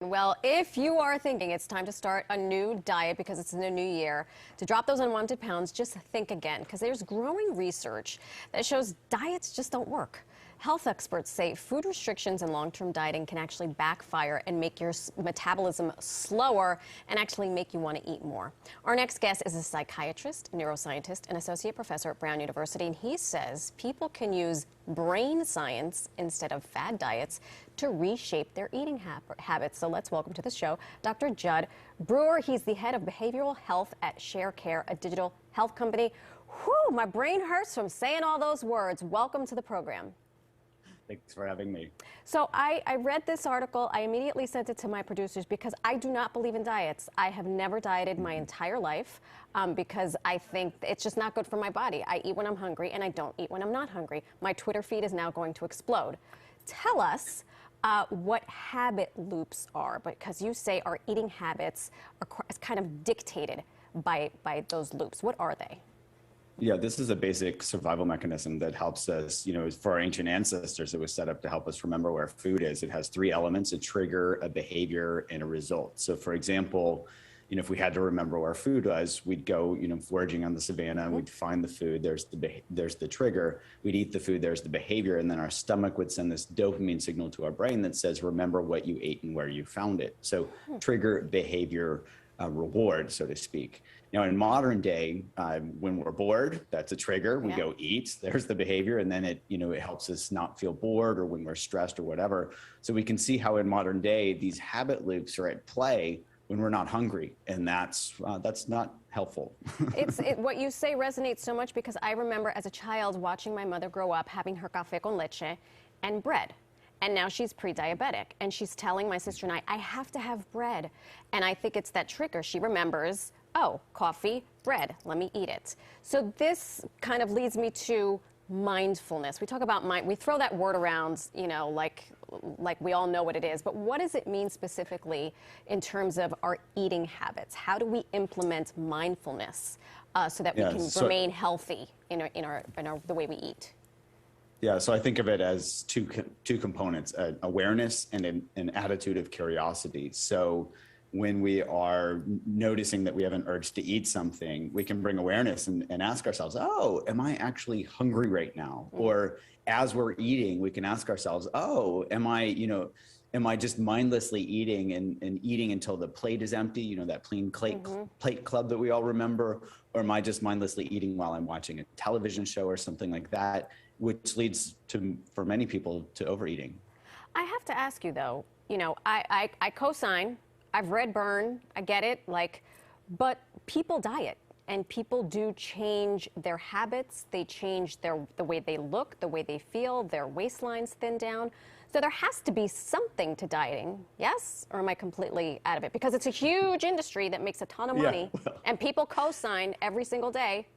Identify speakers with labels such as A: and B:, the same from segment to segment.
A: Well, if you are thinking it's time to start a new diet because it's in the new year, to drop those unwanted pounds, just think again, because there's growing research that shows diets just don't work. Health experts say food restrictions and long-term dieting can actually backfire and make your metabolism slower and actually make you want to eat more. Our next guest is a psychiatrist, neuroscientist, and associate professor at Brown University, and he says people can use brain science instead of fad diets to reshape their eating habits. So let's welcome to the show Dr. Jud Brewer. He's the head of behavioral health at Sharecare, a digital health company. Whew, my brain hurts from saying all those words. Welcome to the program.
B: Thanks for having me.
A: So I read this article. I immediately sent it to my producers because I do not believe in diets. I have never dieted my entire life because I think it's just not good for my body. I eat when I'm hungry and I don't eat when I'm not hungry. My Twitter feed is now going to explode. Tell us what habit loops are, because you say our eating habits are kind of dictated by those loops. What are they?
B: Yeah, this is a basic survival mechanism that helps us, for our ancient ancestors, it was set up to help us remember where food is. It has three elements: a trigger, a behavior, and a result. So for example, if we had to remember where food was, we'd go, foraging on the savannah, we'd find the food, there's the trigger, we'd eat the food, there's the behavior, and then our stomach would send this dopamine signal to our brain that says, remember what you ate and where you found it. So trigger, behavior, reward, so to speak. Now, in modern day, when we're bored, that's a trigger. We go eat. There's the behavior, and then it helps us not feel bored, or when we're stressed or whatever. So we can see how in modern day these habit loops are at play when we're not hungry, and that's not helpful.
A: What you say resonates so much, because I remember as a child watching my mother grow up having her café con leche and bread. And now she's pre-diabetic, and she's telling my sister and I have to have bread. And I think it's that trigger. She remembers, oh, coffee, bread, let me eat it. So this kind of leads me to mindfulness. We talk about we throw that word around, like we all know what it is. But what does it mean specifically in terms of our eating habits? How do we implement mindfulness so that we can remain healthy in the way we eat?
B: Yeah, so I think of it as two components: awareness and an attitude of curiosity. So when we are noticing that we have an urge to eat something, we can bring awareness and ask ourselves, oh, am I actually hungry right now? Or as we're eating, we can ask ourselves, oh, am I just mindlessly eating and eating until the plate is empty, that plate club that we all remember? Or am I just mindlessly eating while I'm watching a television show or something like that, which leads to, for many people, to overeating?
A: I have to ask you, though, I co-sign. I've read Burn, I get it, but people diet, and people do change their habits. They change the way they look, the way they feel, their waistlines thin down. So there has to be something to dieting, yes? Or am I completely out of it? Because it's a huge industry that makes a ton of money, and people co-sign every single day.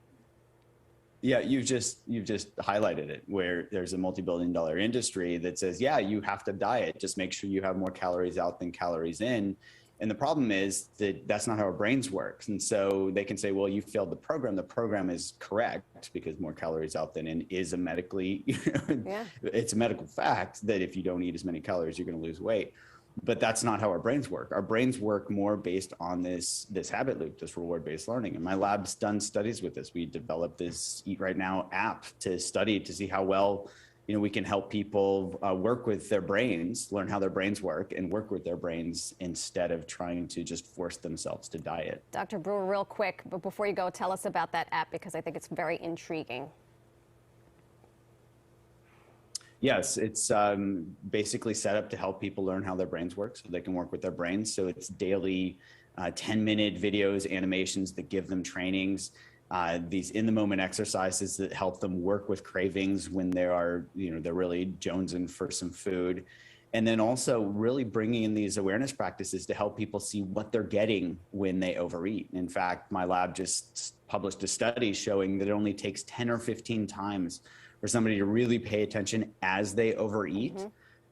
B: Yeah, you've just highlighted it, where there's a multi-billion-dollar industry that says, yeah, you have to diet. Just make sure you have more calories out than calories in. And the problem is that that's not how our brains work. And so they can say, well, you failed the program. The program is correct, because more calories out than in is a medically, it's a medical fact that if you don't eat as many calories, you're going to lose weight. But that's not how our brains work. Our brains work more based on this habit loop, this reward-based learning. And my lab's done studies with this. We developed this Eat Right Now app to study to see how well we can help people work with their brains, learn how their brains work, and work with their brains instead of trying to just force themselves to diet.
A: Dr. Brewer, real quick, but before you go, tell us about that app, because I think it's very intriguing.
B: Yes, it's basically set up to help people learn how their brains work so they can work with their brains. So it's daily 10-minute videos, animations that give them trainings, these in-the-moment exercises that help them work with cravings when they are, they're really jonesing for some food. And then also really bringing in these awareness practices to help people see what they're getting when they overeat. In fact, my lab just published a study showing that it only takes 10 or 15 times for somebody to really pay attention as they overeat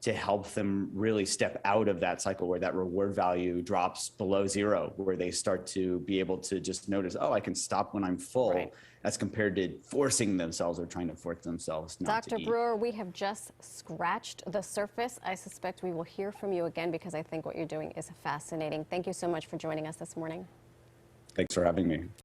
B: to help them really step out of that cycle where that reward value drops below zero, where they start to be able to just notice, oh, I can stop when I'm full,
A: Right.
B: as compared to forcing themselves or trying to force themselves not
A: Dr.
B: to eat.
A: Brewer, we have just scratched the surface. I suspect we will hear from you again because I think what you're doing is fascinating. Thank you so much for joining us this morning.
B: Thanks for having me.